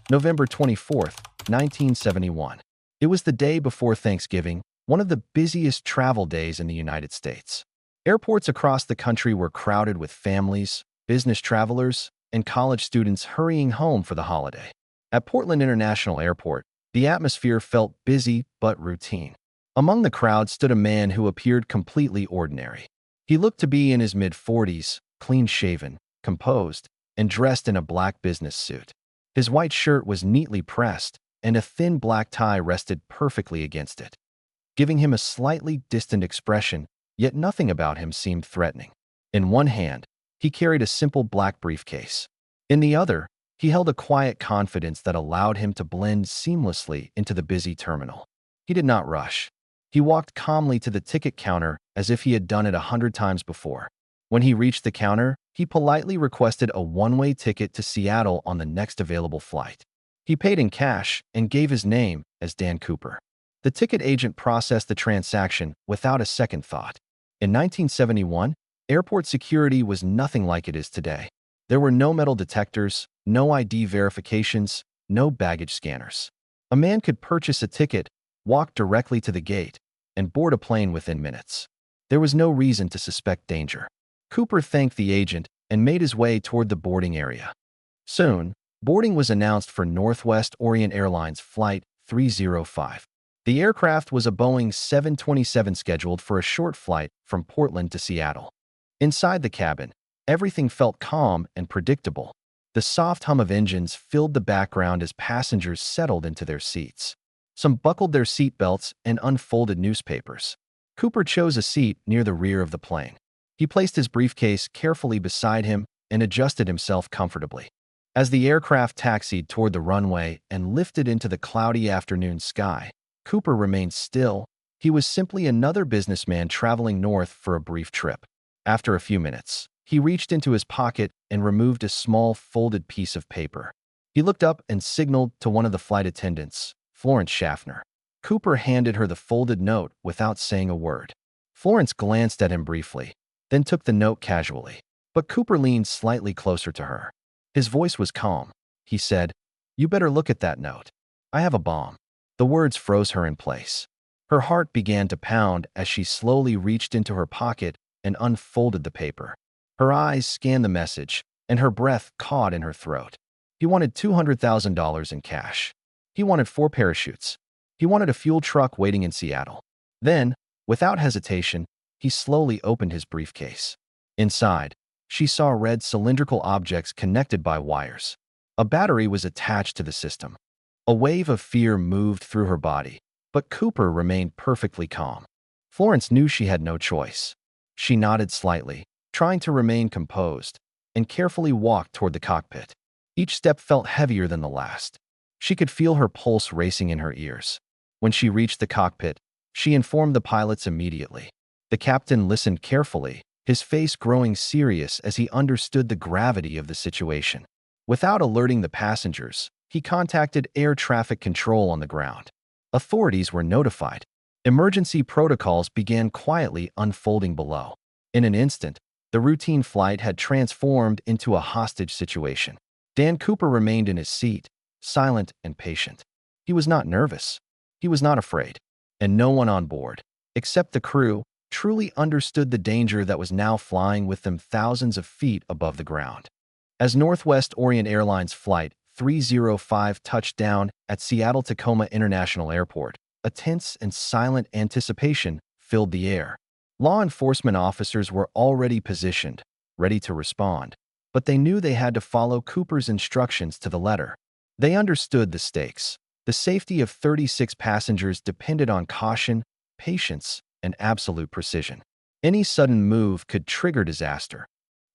November 24th, 1971. It was the day before Thanksgiving, one of the busiest travel days in the United States. Airports across the country were crowded with families, business travelers, and college students hurrying home for the holiday. At Portland International Airport, the atmosphere felt busy but routine. Among the crowd stood a man who appeared completely ordinary. He looked to be in his mid-40s, clean-shaven, composed, and dressed in a black business suit. His white shirt was neatly pressed, and a thin black tie rested perfectly against it, giving him a slightly distant expression, yet nothing about him seemed threatening. In one hand, he carried a simple black briefcase. In the other, he held a quiet confidence that allowed him to blend seamlessly into the busy terminal. He did not rush. He walked calmly to the ticket counter as if he had done it 100 times before. When he reached the counter, he politely requested a one-way ticket to Seattle on the next available flight. He paid in cash and gave his name as Dan Cooper. The ticket agent processed the transaction without a second thought. In 1971, airport security was nothing like it is today. There were no metal detectors, no ID verifications, no baggage scanners. A man could purchase a ticket, walk directly to the gate, and board a plane within minutes. There was no reason to suspect danger. Cooper thanked the agent and made his way toward the boarding area. Soon, boarding was announced for Northwest Orient Airlines Flight 305. The aircraft was a Boeing 727 scheduled for a short flight from Portland to Seattle. Inside the cabin, everything felt calm and predictable. The soft hum of engines filled the background as passengers settled into their seats. Some buckled their seatbelts and unfolded newspapers. Cooper chose a seat near the rear of the plane. He placed his briefcase carefully beside him and adjusted himself comfortably. As the aircraft taxied toward the runway and lifted into the cloudy afternoon sky, Cooper remained still. He was simply another businessman traveling north for a brief trip. After a few minutes, he reached into his pocket and removed a small folded piece of paper. He looked up and signaled to one of the flight attendants, Florence Schaffner. Cooper handed her the folded note without saying a word. Florence glanced at him briefly, then took the note casually. But Cooper leaned slightly closer to her. His voice was calm. He said, "You better look at that note. I have a bomb." The words froze her in place. Her heart began to pound as she slowly reached into her pocket and unfolded the paper. Her eyes scanned the message, and her breath caught in her throat. He wanted $200,000 in cash. He wanted 4 parachutes. He wanted a fuel truck waiting in Seattle. Then, without hesitation, he slowly opened his briefcase. Inside, she saw red cylindrical objects connected by wires. A battery was attached to the system. A wave of fear moved through her body, but Cooper remained perfectly calm. Florence knew she had no choice. She nodded slightly, trying to remain composed, and carefully walked toward the cockpit. Each step felt heavier than the last. She could feel her pulse racing in her ears. When she reached the cockpit, she informed the pilots immediately. The captain listened carefully, his face growing serious as he understood the gravity of the situation. Without alerting the passengers, he contacted air traffic control on the ground. Authorities were notified. Emergency protocols began quietly unfolding below. In an instant, the routine flight had transformed into a hostage situation. Dan Cooper remained in his seat, silent and patient. He was not nervous. He was not afraid. And no one on board, except the crew, truly understood the danger that was now flying with them thousands of feet above the ground. As Northwest Orient Airlines Flight 305 touched down at Seattle-Tacoma International Airport, a tense and silent anticipation filled the air. Law enforcement officers were already positioned, ready to respond, but they knew they had to follow Cooper's instructions to the letter. They understood the stakes. The safety of 36 passengers depended on caution, patience, and absolute precision. Any sudden move could trigger disaster.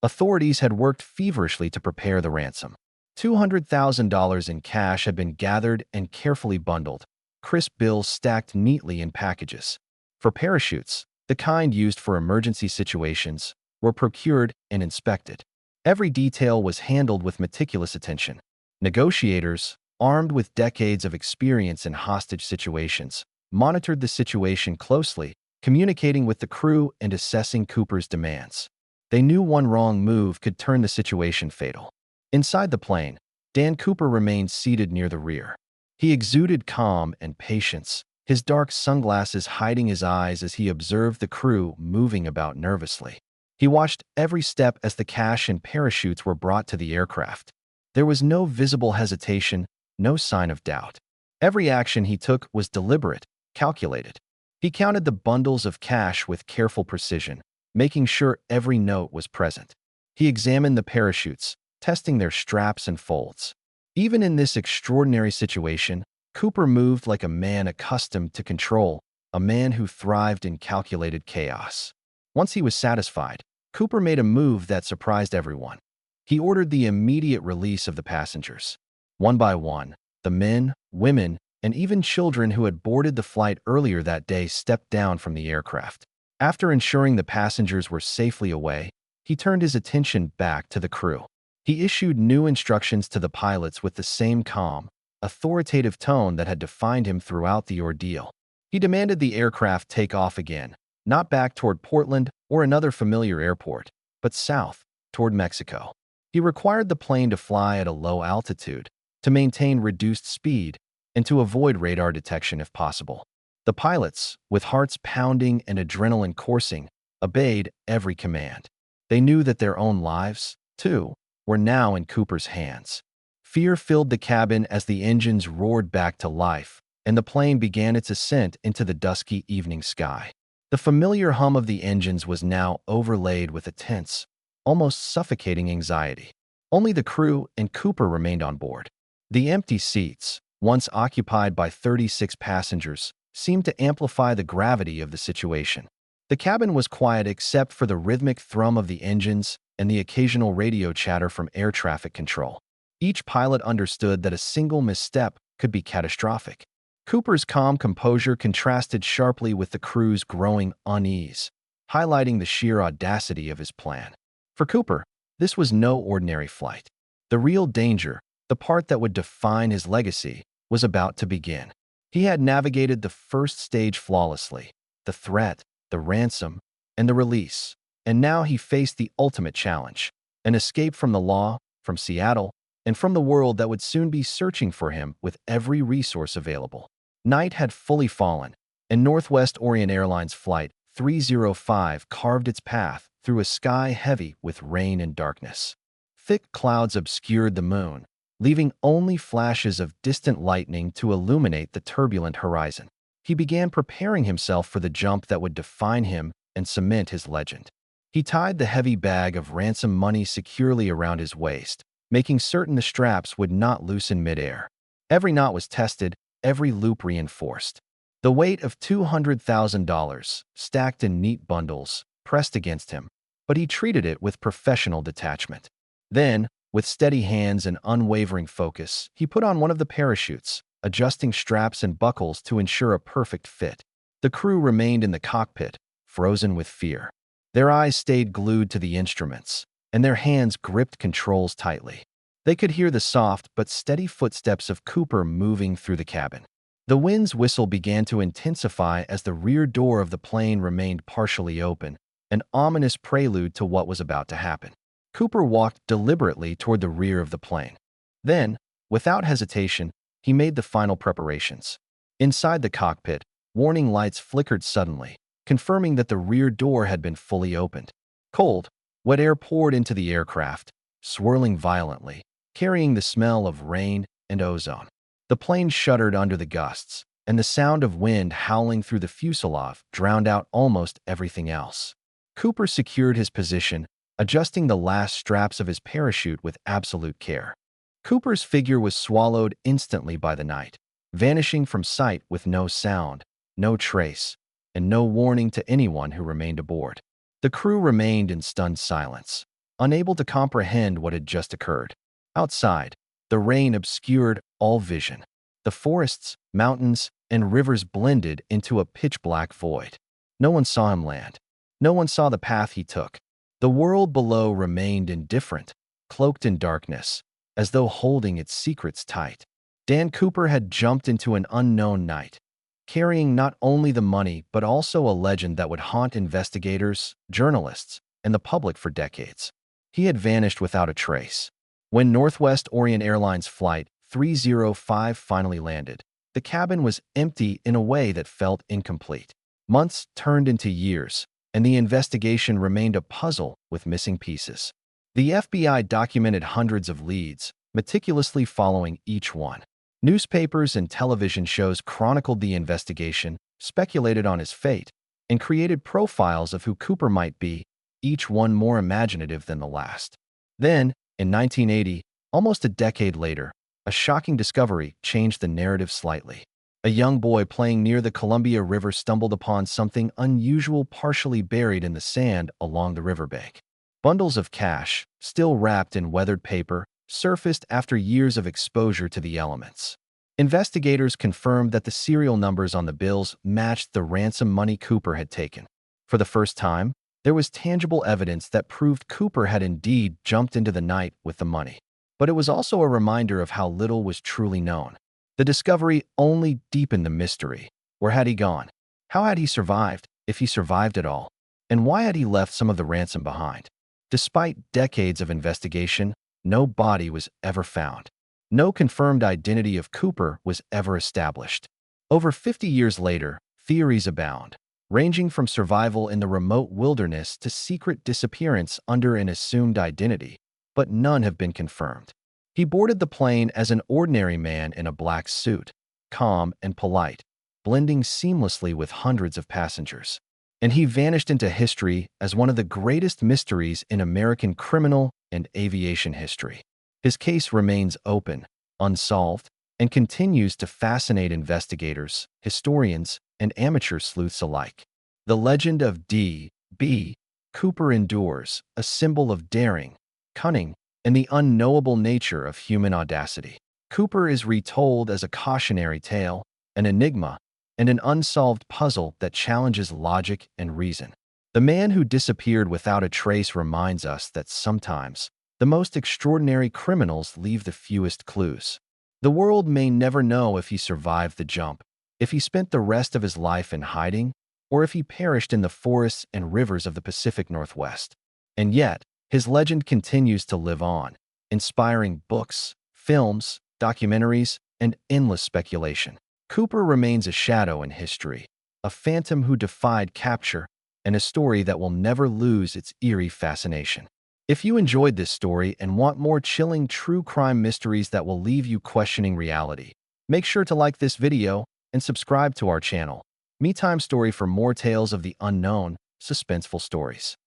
Authorities had worked feverishly to prepare the ransom. $200,000 in cash had been gathered and carefully bundled, crisp bills stacked neatly in packages. For parachutes, the kind used for emergency situations, were procured and inspected. Every detail was handled with meticulous attention. Negotiators, armed with decades of experience in hostage situations, monitored the situation closely, communicating with the crew and assessing Cooper's demands. They knew one wrong move could turn the situation fatal. Inside the plane, Dan Cooper remained seated near the rear. He exuded calm and patience, his dark sunglasses hiding his eyes as he observed the crew moving about nervously. He watched every step as the cash and parachutes were brought to the aircraft. There was no visible hesitation, no sign of doubt. Every action he took was deliberate, calculated. He counted the bundles of cash with careful precision, making sure every note was present. He examined the parachutes, testing their straps and folds. Even in this extraordinary situation, Cooper moved like a man accustomed to control, a man who thrived in calculated chaos. Once he was satisfied, Cooper made a move that surprised everyone. He ordered the immediate release of the passengers. One by one, the men, women, and even children who had boarded the flight earlier that day stepped down from the aircraft. After ensuring the passengers were safely away, he turned his attention back to the crew. He issued new instructions to the pilots with the same calm, authoritative tone that had defined him throughout the ordeal. He demanded the aircraft take off again, not back toward Portland or another familiar airport, but south, toward Mexico. He required the plane to fly at a low altitude, to maintain reduced speed, and to avoid radar detection if possible. The pilots, with hearts pounding and adrenaline coursing, obeyed every command. They knew that their own lives, too, were now in Cooper's hands. Fear filled the cabin as the engines roared back to life, and the plane began its ascent into the dusky evening sky. The familiar hum of the engines was now overlaid with a tense, almost suffocating anxiety. Only the crew and Cooper remained on board. The empty seats, once occupied by 36 passengers, seemed to amplify the gravity of the situation. The cabin was quiet except for the rhythmic thrum of the engines and the occasional radio chatter from air traffic control. Each pilot understood that a single misstep could be catastrophic. Cooper's calm composure contrasted sharply with the crew's growing unease, highlighting the sheer audacity of his plan. For Cooper, this was no ordinary flight. The real danger, the part that would define his legacy, was about to begin. He had navigated the first stage flawlessly, the threat, the ransom, and the release, and now he faced the ultimate challenge, an escape from the law, from Seattle, and from the world that would soon be searching for him with every resource available. Night had fully fallen, and Northwest Orient Airlines Flight 305 carved its path through a sky heavy with rain and darkness. Thick clouds obscured the moon, leaving only flashes of distant lightning to illuminate the turbulent horizon. He began preparing himself for the jump that would define him and cement his legend. He tied the heavy bag of ransom money securely around his waist, making certain the straps would not loosen midair. Every knot was tested, every loop reinforced. The weight of $200,000, stacked in neat bundles, pressed against him, but he treated it with professional detachment. Then, with steady hands and unwavering focus, he put on one of the parachutes, adjusting straps and buckles to ensure a perfect fit. The crew remained in the cockpit, frozen with fear. Their eyes stayed glued to the instruments, and their hands gripped controls tightly. They could hear the soft but steady footsteps of Cooper moving through the cabin. The wind's whistle began to intensify as the rear door of the plane remained partially open, an ominous prelude to what was about to happen. Cooper walked deliberately toward the rear of the plane. Then, without hesitation, he made the final preparations. Inside the cockpit, warning lights flickered suddenly, confirming that the rear door had been fully opened. Cold, wet air poured into the aircraft, swirling violently, carrying the smell of rain and ozone. The plane shuddered under the gusts, and the sound of wind howling through the fuselage drowned out almost everything else. Cooper secured his position, adjusting the last straps of his parachute with absolute care. Cooper's figure was swallowed instantly by the night, vanishing from sight with no sound, no trace, and no warning to anyone who remained aboard. The crew remained in stunned silence, unable to comprehend what had just occurred. Outside, the rain obscured all vision. The forests, mountains, and rivers blended into a pitch-black void. No one saw him land. No one saw the path he took. The world below remained indifferent, cloaked in darkness, as though holding its secrets tight. Dan Cooper had jumped into an unknown night, carrying not only the money but also a legend that would haunt investigators, journalists, and the public for decades. He had vanished without a trace. When Northwest Orient Airlines Flight 305 finally landed, the cabin was empty in a way that felt incomplete. Months turned into years, and the investigation remained a puzzle with missing pieces. The FBI documented hundreds of leads, meticulously following each one. Newspapers and television shows chronicled the investigation, speculated on his fate, and created profiles of who Cooper might be, each one more imaginative than the last. Then, in 1980, almost a decade later, a shocking discovery changed the narrative slightly. A young boy playing near the Columbia River stumbled upon something unusual partially buried in the sand along the riverbank. Bundles of cash, still wrapped in weathered paper, surfaced after years of exposure to the elements. Investigators confirmed that the serial numbers on the bills matched the ransom money Cooper had taken. For the first time, there was tangible evidence that proved Cooper had indeed jumped into the night with the money. But it was also a reminder of how little was truly known. The discovery only deepened the mystery. Where had he gone? How had he survived, if he survived at all? And why had he left some of the ransom behind? Despite decades of investigation, no body was ever found. No confirmed identity of Cooper was ever established. Over 50 years later, theories abound, ranging from survival in the remote wilderness to secret disappearance under an assumed identity, but none have been confirmed. He boarded the plane as an ordinary man in a black suit, calm and polite, blending seamlessly with hundreds of passengers. And he vanished into history as one of the greatest mysteries in American criminal and aviation history. His case remains open, unsolved, and continues to fascinate investigators, historians, and amateur sleuths alike. The legend of D.B. Cooper endures, a symbol of daring, cunning, and the unknowable nature of human audacity. Cooper is retold as a cautionary tale, an enigma, and an unsolved puzzle that challenges logic and reason. The man who disappeared without a trace reminds us that sometimes the most extraordinary criminals leave the fewest clues. The world may never know if he survived the jump, if he spent the rest of his life in hiding, or if he perished in the forests and rivers of the Pacific Northwest. And yet, his legend continues to live on, inspiring books, films, documentaries, and endless speculation. Cooper remains a shadow in history, a phantom who defied capture, and a story that will never lose its eerie fascination. If you enjoyed this story and want more chilling true crime mysteries that will leave you questioning reality, make sure to like this video and subscribe to our channel, Me Time Story, for more tales of the unknown, suspenseful stories.